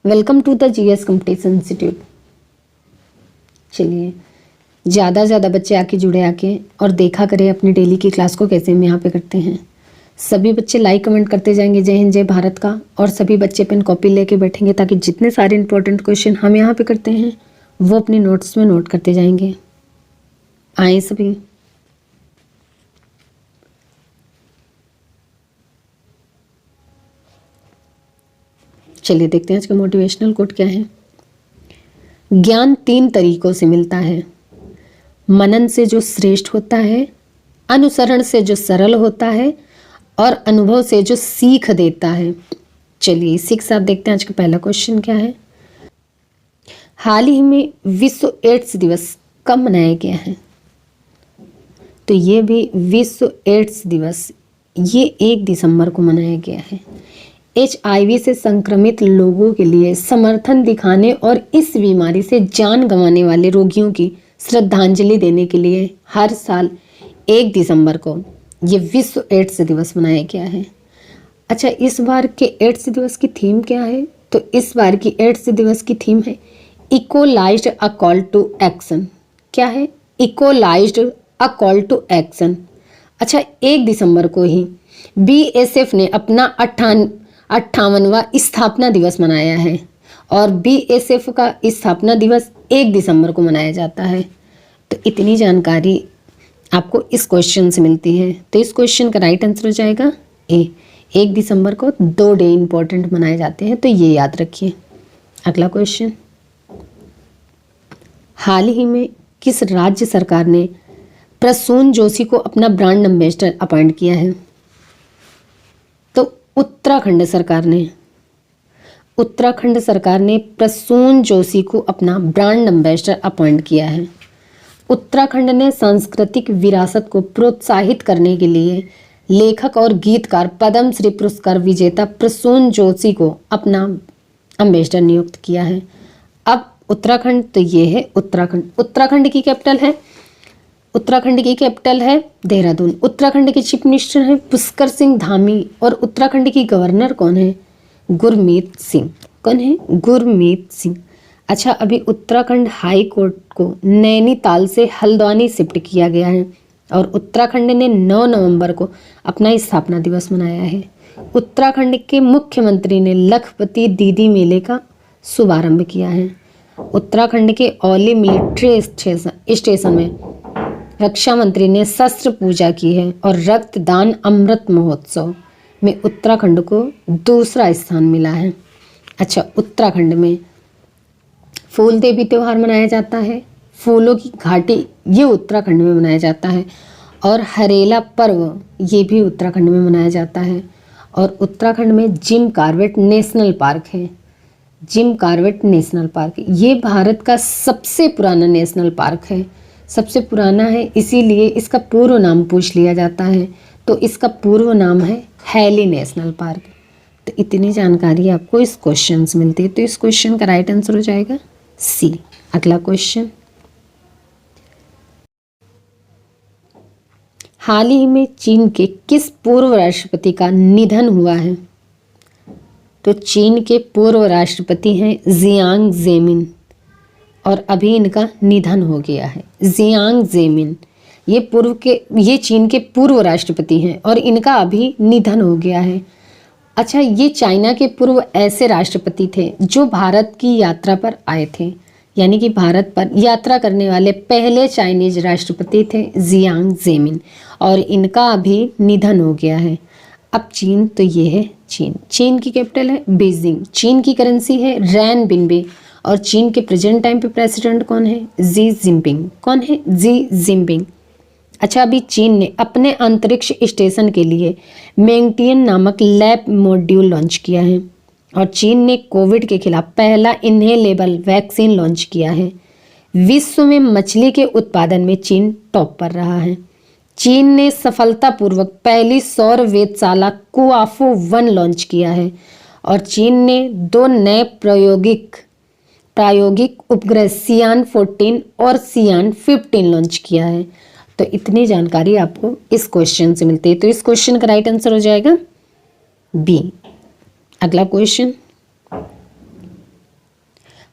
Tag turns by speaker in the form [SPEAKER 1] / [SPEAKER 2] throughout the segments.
[SPEAKER 1] Welcome to the GS competition institute. चलिए ज़्यादा से ज़्यादा बच्चे आके जुड़े आके और देखा करें अपनी डेली की क्लास को कैसे हम यहाँ पे करते हैं। सभी बच्चे लाइक कमेंट करते जाएंगे जय हिंद जय भारत का, और सभी बच्चे पेन कॉपी लेके बैठेंगे ताकि जितने सारे इंपॉर्टेंट क्वेश्चन हम यहाँ पे करते हैं वो अपने नोट्स में नोट करते जाएंगे। आए सभी। चलिए देखते हैं आज का मोटिवेशनल कोट क्या है। ज्ञान 3 तरीकों से मिलता है। मनन से जो श्रेष्ठ होता है, अनुसरण से जो सरल होता है, और अनुभव से जो सीख देता है। चलिए इसी के साथ देखते हैं आज का पहला क्वेश्चन क्या है। हाल ही में विश्व एड्स दिवस कब मनाया गया है? तो ये भी विश्व एड्स दिवस ये 1 दिसंबर को मनाया गया है। HIV से संक्रमित लोगों के लिए समर्थन दिखाने और इस बीमारी से जान गंवाने वाले रोगियों की श्रद्धांजलि देने के लिए हर साल 1 दिसंबर को ये विश्व एड्स दिवस मनाया गया है। अच्छा, इस बार के एड्स दिवस की थीम क्या है? तो इस बार की एड्स दिवस की थीम है equalized a call to action. क्या है? Equalized a call to action. अच्छा, 1 दिसंबर को ही BSF ने अपना 58वां स्थापना दिवस मनाया है, और BSF का स्थापना दिवस 1 दिसंबर को मनाया जाता है। तो इतनी जानकारी आपको इस क्वेश्चन से मिलती है। तो इस क्वेश्चन का राइट आंसर हो जाएगा ए। 1 दिसंबर को 2 डे इंपॉर्टेंट मनाए जाते हैं, तो ये याद रखिए। अगला क्वेश्चन, हाल ही में किस राज्य सरकार ने प्रसून जोशी को अपना ब्रांड एम्बेसडर अपॉइंट किया है? तो उत्तराखंड सरकार ने प्रसून जोशी को अपना ब्रांड एम्बेसडर अपॉइंट किया है। उत्तराखंड ने सांस्कृतिक विरासत को प्रोत्साहित करने के लिए लेखक और गीतकार पद्म श्री पुरस्कार विजेता प्रसून जोशी को अपना एम्बेसडर नियुक्त किया है। अब उत्तराखंड, तो ये है उत्तराखंड। उत्तराखंड की कैपिटल है देहरादून। उत्तराखंड के चीफ मिनिस्टर हैं पुष्कर सिंह धामी, और उत्तराखंड की गवर्नर कौन है? गुरमीत सिंह। कौन है? गुरमीत सिंह। अच्छा, अभी उत्तराखंड हाई कोर्ट को नैनीताल से हल्द्वानी शिफ्ट किया गया है, और उत्तराखंड ने 9 नवंबर को अपना स्थापना दिवस मनाया है। उत्तराखंड के मुख्यमंत्री ने लखपति दीदी मेले का शुभारंभ किया है। उत्तराखंड के औली मिलिट्री स्टेशन में रक्षा मंत्री ने शस्त्र पूजा की है, और रक्तदान अमृत महोत्सव में उत्तराखंड को 2रा स्थान मिला है। अच्छा, उत्तराखंड में फूल देवी त्योहार मनाया जाता है। फूलों की घाटी ये उत्तराखंड में मनाया जाता है, और हरेला पर्व ये भी उत्तराखंड में मनाया जाता है। और उत्तराखंड में जिम कॉर्बेट नेशनल पार्क है। जिम कॉर्बेट नेशनल पार्क ये भारत का सबसे पुराना नेशनल पार्क है। सबसे पुराना है, इसीलिए इसका पूर्व नाम पूछ लिया जाता है। तो इसका पूर्व नाम है हैली नेशनल पार्क। तो इतनी जानकारी आपको इस क्वेश्चन से मिलती है। तो इस क्वेश्चन का राइट आंसर हो जाएगा सी। अगला क्वेश्चन, हाल ही में चीन के किस पूर्व राष्ट्रपति का निधन हुआ है? तो चीन के पूर्व राष्ट्रपति हैं जियांग जेमिन, और अभी इनका निधन हो गया है। जियांग जेमिन ये चीन के पूर्व राष्ट्रपति हैं, और इनका अभी निधन हो गया है। अच्छा, ये चाइना के पूर्व ऐसे राष्ट्रपति थे जो भारत की यात्रा पर आए थे, यानी कि भारत पर यात्रा करने वाले पहले चाइनीज राष्ट्रपति थे जियांग जेमिन, और इनका अभी निधन हो गया है। अब चीन, तो ये है चीन की कैपिटल है बीजिंग। चीन की करेंसी है रैन बिनबे, और चीन के प्रेजेंट टाइम पे प्रेसिडेंट कौन है? Xi Jinping. कौन है? Xi Jinping. अच्छा, अभी चीन ने अपने अंतरिक्ष स्टेशन के लिए मेंगटियन नामक लैब मॉड्यूल लॉन्च किया है, और चीन ने कोविड के खिलाफ पहला इनहेलेबल वैक्सीन लॉन्च किया है। विश्व में मछली के उत्पादन में चीन टॉप पर रहा है। चीन ने सफलतापूर्वक पहली सौर वेधशाला कुआफो 1 लॉन्च किया है, और चीन ने 2 नए प्रायोगिक उपग्रह सियान 14 और सियान 15 लॉन्च किया है। तो इतनी जानकारी आपको इस क्वेश्चन से मिलती है। तो इस क्वेश्चन का राइट आंसर हो जाएगा बी। अगला क्वेश्चन,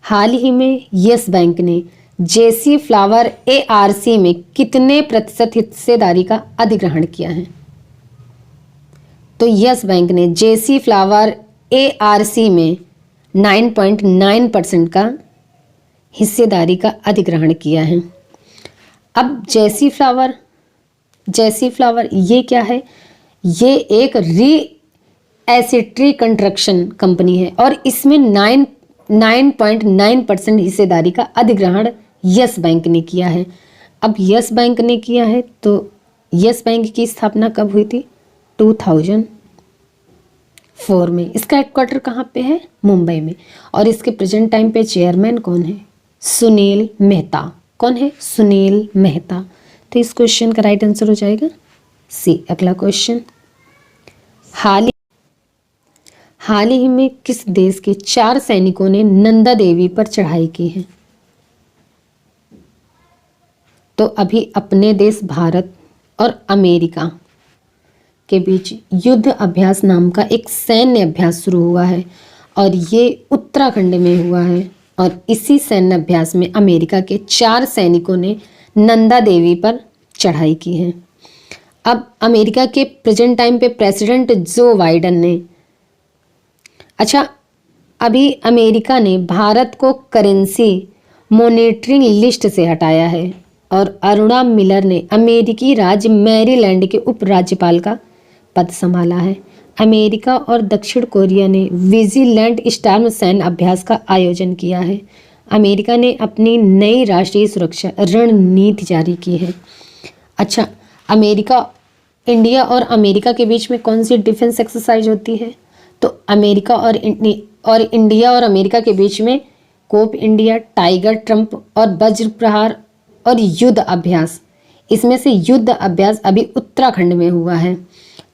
[SPEAKER 1] हाल ही में यस बैंक ने जेसी फ्लावर एआरसी में कितने प्रतिशत हिस्सेदारी का अधिग्रहण किया है? तो यस बैंक ने जेसी फ्लावर एआरसी में 9.9% का हिस्सेदारी का अधिग्रहण किया है। अब जेसी फ्लावर ये क्या है? ये एक रीएसिट्री कंस्ट्रक्शन कंपनी है और इसमें 9.9% हिस्सेदारी का अधिग्रहण यस बैंक ने किया है। अब यस बैंक ने किया है तो यस बैंक की स्थापना कब हुई थी? 2004 में। इसका हेडक्वार्टर कहाँ पे है? मुंबई में। और इसके प्रेजेंट टाइम पे चेयरमैन कौन है? सुनील मेहता। कौन है? सुनील मेहता। तो इस क्वेश्चन का राइट आंसर हो जाएगा सी। अगला क्वेश्चन, हाल ही में किस देश के 4 सैनिकों ने नंदा देवी पर चढ़ाई की है? तो अभी अपने देश भारत और अमेरिका के बीच युद्ध अभ्यास नाम का एक सैन्य अभ्यास शुरू हुआ है और ये उत्तराखंड में हुआ है। और इसी सैन्य अभ्यास में अमेरिका के 4 सैनिकों ने नंदा देवी पर चढ़ाई की है। अब अमेरिका के प्रेजेंट टाइम पे प्रेसिडेंट जो बाइडेन ने, अच्छा, अभी अमेरिका ने भारत को करेंसी मॉनिटरिंग लिस्ट से हटाया है और अरुणा मिलर ने अमेरिकी राज्य मैरीलैंड के उपराज्यपाल का पद संभाला है। अमेरिका और दक्षिण कोरिया ने विजिलेंट स्टॉर्म सैन्य अभ्यास का आयोजन किया है। अमेरिका ने अपनी नई राष्ट्रीय सुरक्षा रणनीति जारी की है। अच्छा, इंडिया और अमेरिका के बीच में कौन सी डिफेंस एक्सरसाइज होती है? तो अमेरिका और इंडिया और अमेरिका के बीच में कोप इंडिया, टाइगर ट्रम्प और वज्र प्रहार और युद्ध अभ्यास। इसमें से युद्ध अभ्यास अभी उत्तराखंड में हुआ है।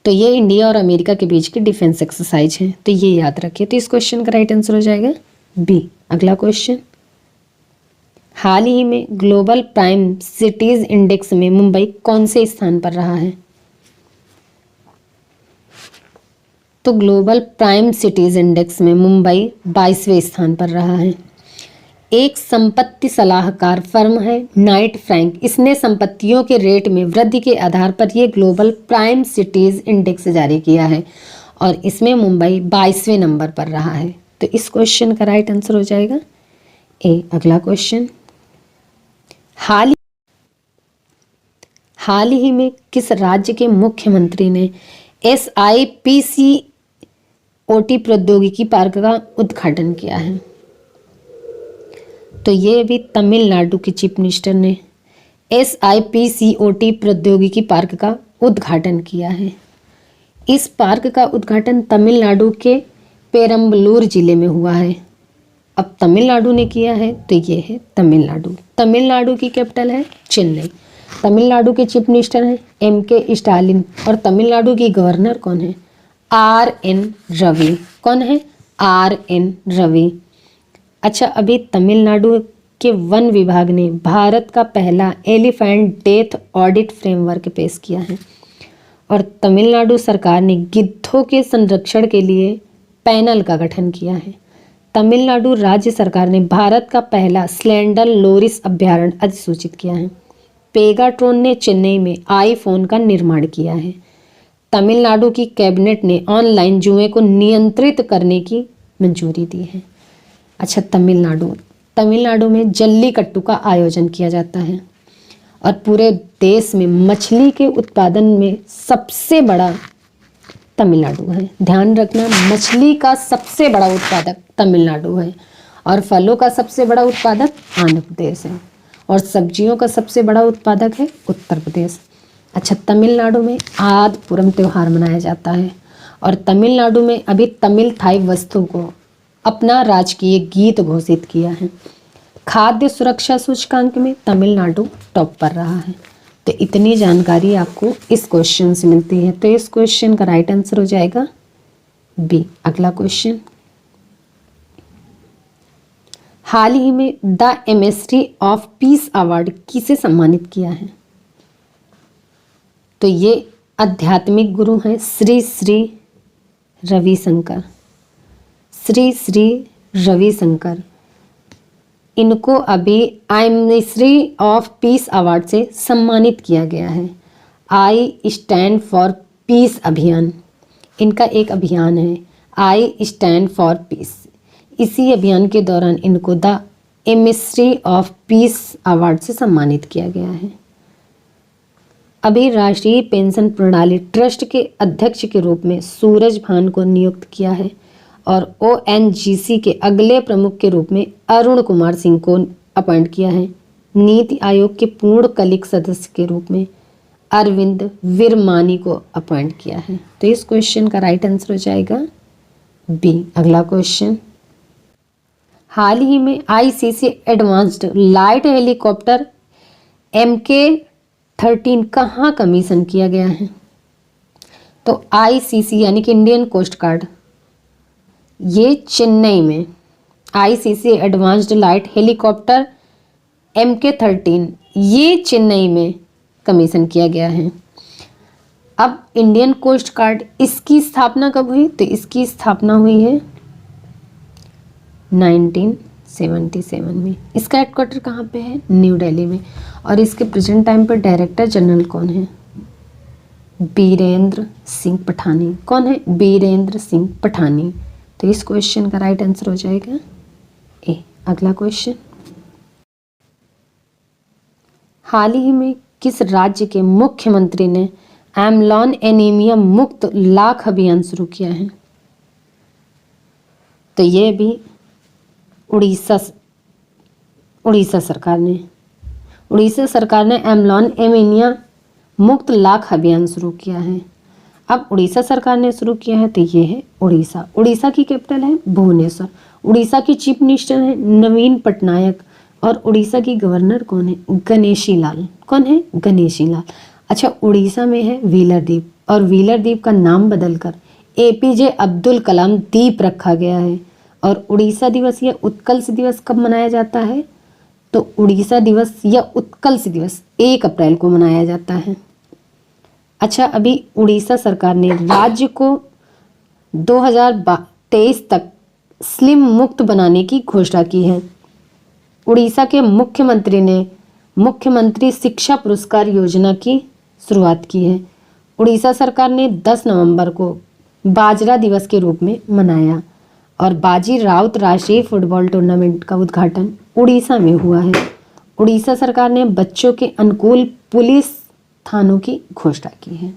[SPEAKER 1] तो ये इंडिया और अमेरिका के बीच की डिफेंस एक्सरसाइज है, तो ये याद रखिए। तो इस क्वेश्चन का राइट आंसर हो जाएगा बी। अगला क्वेश्चन, हाल ही में ग्लोबल प्राइम सिटीज इंडेक्स में मुंबई कौन से स्थान पर रहा है? तो ग्लोबल प्राइम सिटीज इंडेक्स में मुंबई 22वें स्थान पर रहा है। एक संपत्ति सलाहकार फर्म है नाइट फ्रैंक, इसने संपत्तियों के रेट में वृद्धि के आधार पर यह ग्लोबल प्राइम सिटीज इंडेक्स जारी किया है और इसमें मुंबई 22वें नंबर पर रहा है। तो इस क्वेश्चन का राइट आंसर हो जाएगा ए। अगला क्वेश्चन, हाल ही में किस राज्य के मुख्यमंत्री ने SIPCOT प्रौद्योगिकी पार्क का उद्घाटन किया है? तो ये भी तमिलनाडु के चीफ मिनिस्टर ने SIPCOT प्रौद्योगिकी पार्क का उद्घाटन किया है। इस पार्क का उद्घाटन तमिलनाडु के पेरम्बलूर जिले में हुआ है। अब तमिलनाडु ने किया है तो ये है तमिलनाडु। तमिलनाडु की कैपिटल है चेन्नई। तमिलनाडु के चीफ मिनिस्टर हैं MK स्टालिन और तमिलनाडु की गवर्नर कौन है? RN रवि। कौन है? RN रवि। अच्छा, अभी तमिलनाडु के वन विभाग ने भारत का पहला एलिफेंट डेथ ऑडिट फ्रेमवर्क पेश किया है और तमिलनाडु सरकार ने गिद्धों के संरक्षण के लिए पैनल का गठन किया है। तमिलनाडु राज्य सरकार ने भारत का पहला स्लेंडर लोरिस अभयारण्य अधिसूचित किया है। पेगाट्रोन ने चेन्नई में आईफोन का निर्माण किया है। तमिलनाडु की कैबिनेट ने ऑनलाइन जुए को नियंत्रित करने की मंजूरी दी है। अच्छा, तमिलनाडु में जल्लीकट्टू का आयोजन किया जाता है और पूरे देश में मछली के उत्पादन में सबसे बड़ा तमिलनाडु है। ध्यान रखना, मछली का सबसे बड़ा उत्पादक तमिलनाडु है और फलों का सबसे बड़ा उत्पादक आंध्र प्रदेश है और सब्जियों का सबसे बड़ा उत्पादक है उत्तर प्रदेश। अच्छा, तमिलनाडु में आदपुरम त्यौहार मनाया जाता है और तमिलनाडु में अभी तमिल थाई वस्तु को अपना राजकीय गीत घोषित किया है। खाद्य सुरक्षा सूचकांक में तमिलनाडु टॉप पर रहा है। तो इतनी जानकारी आपको इस क्वेश्चन से मिलती है। तो इस क्वेश्चन का राइट आंसर हो जाएगा बी। अगला क्वेश्चन, हाल ही में द एमिस्ट्री ऑफ पीस अवार्ड किसे सम्मानित किया है? तो ये आध्यात्मिक गुरु हैं श्री श्री रविशंकर। श्री श्री रविशंकर इनको अभी मिनिस्ट्री ऑफ पीस अवार्ड से सम्मानित किया गया है। आई स्टैंड फॉर पीस अभियान, इनका एक अभियान है आई स्टैंड फॉर पीस। इसी अभियान के दौरान इनको the ministry of peace award से सम्मानित किया गया है। अभी राष्ट्रीय पेंशन प्रणाली ट्रस्ट के अध्यक्ष के रूप में सूरज भान को नियुक्त किया है और ओएनजीसी के अगले प्रमुख के रूप में अरुण कुमार सिंह को अपॉइंट किया है। नीति आयोग के पूर्णकालिक सदस्य के रूप में अरविंद विरमानी को अपॉइंट किया है। तो इस क्वेश्चन का राइट आंसर हो जाएगा बी। अगला क्वेश्चन, हाल ही में ICC advanced light helicopter MK-13 कहाँ कमीशन किया गया है? तो आईसीसी यानी कि इंडियन कोस्ट गार्ड, ये चेन्नई में ICC advanced light helicopter MK-13 ये चेन्नई में कमीशन किया गया है। अब इंडियन कोस्ट गार्ड, इसकी स्थापना कब हुई? तो इसकी स्थापना हुई है 1977 में। इसका हेडक्वार्टर कहाँ पे है? न्यू दिल्ली में। और इसके प्रेजेंट टाइम पर डायरेक्टर जनरल कौन है? बीरेंद्र सिंह पठानी। कौन है? बीरेंद्र सिंह पठानी। तो इस क्वेश्चन का राइट आंसर हो जाएगा ए। अगला क्वेश्चन, हाल ही में किस राज्य के मुख्यमंत्री ने एम्लॉन एनीमिया मुक्त लाख अभियान शुरू किया है? तो ये भी उड़ीसा सरकार ने एम्लॉन एनीमिया मुक्त लाख अभियान शुरू किया है। अब उड़ीसा सरकार ने शुरू किया है तो ये है उड़ीसा। उड़ीसा की कैपिटल है भुवनेश्वर। उड़ीसा की चीफ मिनिस्टर है नवीन पटनायक और उड़ीसा की गवर्नर कौन है? गणेशी लाल। कौन है? गणेशी लाल। अच्छा, उड़ीसा में है व्हीलर द्वीप और व्हीलर द्वीप का नाम बदलकर APJ अब्दुल कलाम द्वीप रखा गया है। और उड़ीसा दिवस या उत्कर्ष दिवस कब मनाया जाता है? तो उड़ीसा दिवस या उत्कर्ष दिवस 1 अप्रैल को मनाया जाता है। अच्छा, अभी उड़ीसा सरकार ने राज्य को 2023 तक स्लिम मुक्त बनाने की घोषणा की है। उड़ीसा के मुख्यमंत्री ने मुख्यमंत्री शिक्षा पुरस्कार योजना की शुरुआत की है। उड़ीसा सरकार ने 10 नवंबर को बाजरा दिवस के रूप में मनाया और बाजी राउत राष्ट्रीय फुटबॉल टूर्नामेंट का उद्घाटन उड़ीसा में हुआ है। उड़ीसा सरकार ने बच्चों के अनुकूल पुलिस थानों की घोषणा की है।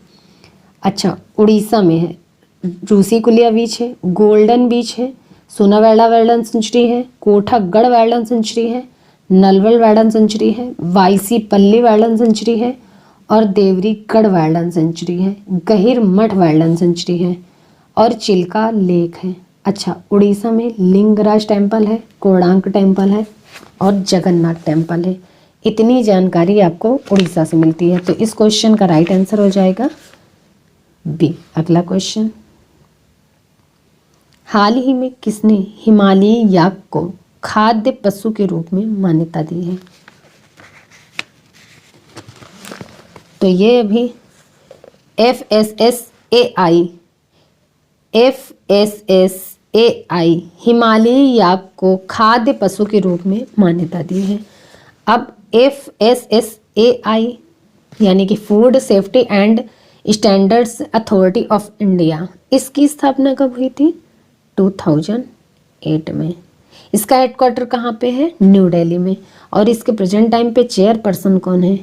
[SPEAKER 1] अच्छा, उड़ीसा में है रूसी कुलिया बीच है, गोल्डन बीच है, सोनावेला वाइल्ड सेंचुरी है, कोठागढ़ वाइल्ड सेंचुरी है, नलवल वाइल्ड सेंचुरी है, वाईसी पल्ली वाइल्ड सेंचुरी है और देवरीगढ़ वाइल्ड सेंचुरी है, गहिर मठ वाइल्ड सेंचुरी है और चिल्का लेक है। अच्छा, उड़ीसा में लिंगराज टेम्पल है, कोणार्क टेम्पल है और जगन्नाथ टेम्पल है। इतनी जानकारी आपको उड़ीसा से मिलती है। तो इस क्वेश्चन का राइट आंसर हो जाएगा बी। अगला क्वेश्चन, हाल ही में किसने हिमालयी याक को खाद्य पशु के रूप में मान्यता दी है? तो ये अभी FSSAI हिमालयी याक को खाद्य पशु के रूप में मान्यता दी है। अब FSSAI यानी कि food safety and standards authority of India, इसकी स्थापना कब हुई थी? 2008 में। इसका हेडक्वार्टर कहाँ पे है? न्यू दिल्ली में। और इसके प्रेजेंट टाइम पे चेयरपर्सन कौन है?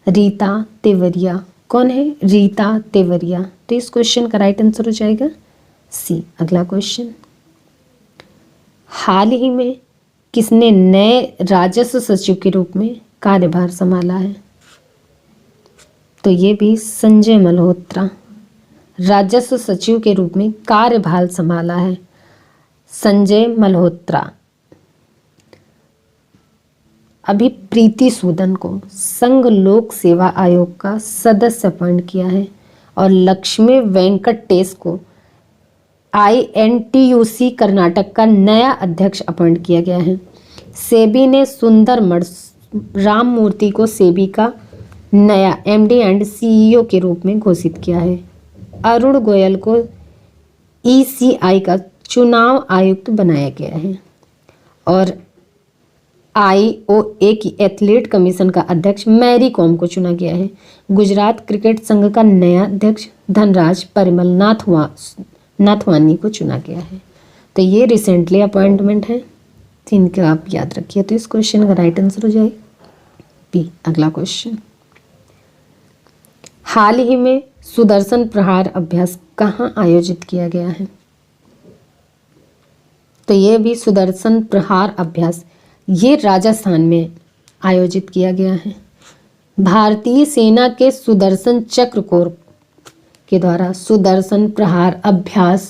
[SPEAKER 1] रीता तेवरिया। कौन है? रीता तेवरिया। तो इस क्वेश्चन का राइट आंसर हो जाएगा सी। अगला क्वेश्चन, हाल ही में किसने नए राजस्व सचिव के रूप में कार्यभार संभाला है? तो ये भी संजय मल्होत्रा राजस्व सचिव के रूप में कार्यभार संभाला है। संजय मल्होत्रा। अभी प्रीति सूदन को संघ लोक सेवा आयोग का सदस्य अपॉइंट किया है और लक्ष्मी वेंकटेश को INTUC कर्नाटक का नया अध्यक्ष अपॉइंट किया गया है। सेबी ने सुंदर राम मूर्ति को सेबी का नया MD एंड CEO के रूप में घोषित किया है। अरुण गोयल को ECI का चुनाव आयुक्त बनाया गया है और IOA की एथलीट कमीशन का अध्यक्ष मैरी कॉम को चुना गया है। गुजरात क्रिकेट संघ का नया अध्यक्ष धनराज परिमल नाथवानी को चुना गया है। तो ये रिसेंटली अपॉइंटमेंट है, तो इनका आप याद रखिए। तो इस क्वेश्चन का राइट आंसर हो जाए बी। अगला क्वेश्चन, हाल ही में सुदर्शन प्रहार अभ्यास कहाँ आयोजित किया गया है? तो ये भी सुदर्शन प्रहार अभ्यास ये राजस्थान में आयोजित किया गया है। भारतीय सेना के सुदर्शन चक्र कोर के द्वारा सुदर्शन प्रहार अभ्यास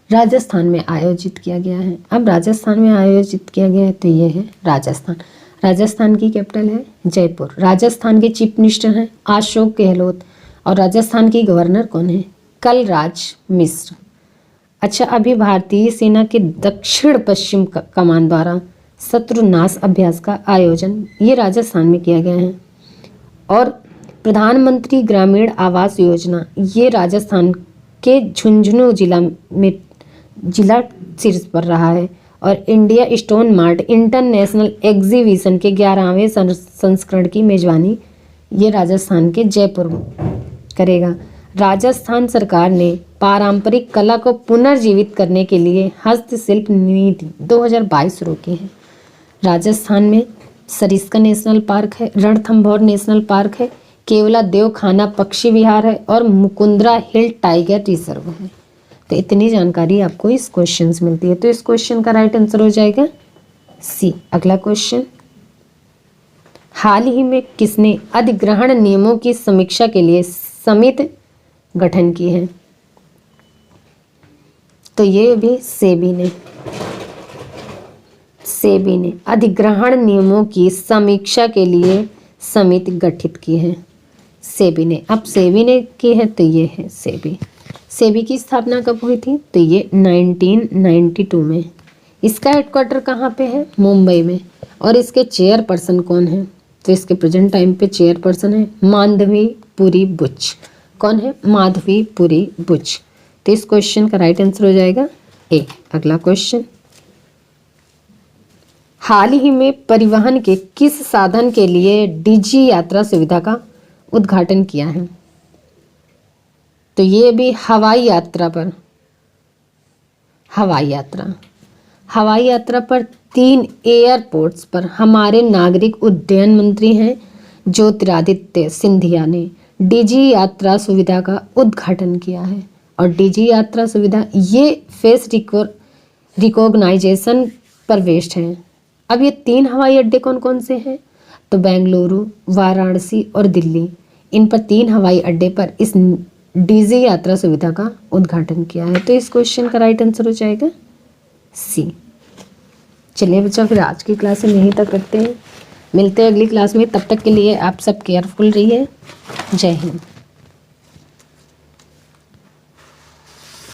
[SPEAKER 1] राजस्थान में आयोजित किया गया है। अब राजस्थान में आयोजित किया गया है तो ये है राजस्थान। राजस्थान की कैपिटल है जयपुर। राजस्थान के चीफ मिनिस्टर हैं अशोक गहलोत और राजस्थान की गवर्नर कौन है? कलराज मिश्र। अच्छा, अभी भारतीय सेना के दक्षिण पश्चिम कमान द्वारा शत्रुनाश अभ्यास का आयोजन ये राजस्थान में किया गया है। और प्रधानमंत्री ग्रामीण आवास योजना ये राजस्थान के झुंझुनू जिला शीर्ष पर रहा है। और India stone mart international exhibition के 11वें संस्करण की मेजबानी ये राजस्थान के जयपुर में करेगा। राजस्थान सरकार ने पारंपरिक कला को पुनर्जीवित करने के लिए हस्तशिल्प नीति 2022 शुरू की है। राजस्थान में सरिस्का नेशनल पार्क है, रणथंभौर नेशनल पार्क है, केवला देवखाना पक्षी विहार है और मुकुंदरा हिल टाइगर रिजर्व है। तो इतनी जानकारी आपको इस क्वेश्चन से मिलती है। तो इस क्वेश्चन का राइट आंसर हो जाएगा सी। अगला क्वेश्चन, हाल ही में किसने अधिग्रहण नियमों की समीक्षा के लिए समिति गठन की है? तो ये भी सेबी ने अधिग्रहण नियमों की समीक्षा के लिए समिति गठित की है सेबी ने। अब सेबी ने की है तो ये है सेबी। सेबी की स्थापना कब हुई थी? तो ये 1992 में। इसका हेडक्वार्टर कहाँ पे है? मुंबई में। और इसके चेयरपर्सन कौन है? तो इसके प्रेजेंट टाइम पे चेयरपर्सन है माधवीपुरी बुच। कौन है? माधवीपुरी बुच। तो इस क्वेश्चन का राइट आंसर हो जाएगा ए। अगला क्वेश्चन, हाल ही में परिवहन के किस साधन के लिए डिजी यात्रा सुविधा का उद्घाटन किया है? तो ये भी हवाई यात्रा पर 3 एयरपोर्ट्स पर हमारे नागरिक उड्डयन मंत्री हैं ज्योतिरादित्य सिंधिया ने डिजी यात्रा सुविधा का उद्घाटन किया है। और डिजी यात्रा सुविधा ये फेस रिकॉग्नाइजेशन पर बेस्ड है। अब ये 3 हवाई अड्डे कौन कौन से हैं? तो बेंगलुरु, वाराणसी और दिल्ली। इन पर 3 हवाई अड्डे पर इस डिजी यात्रा सुविधा का उद्घाटन किया है। तो इस क्वेश्चन का राइट आंसर हो जाएगा सी। चलिए बच्चों, फिर आज की क्लास हम यहीं तक रखते हैं। मिलते हैं अगली क्लास में। तब तक के लिए आप सब केयरफुल रहिए। जय हिंद।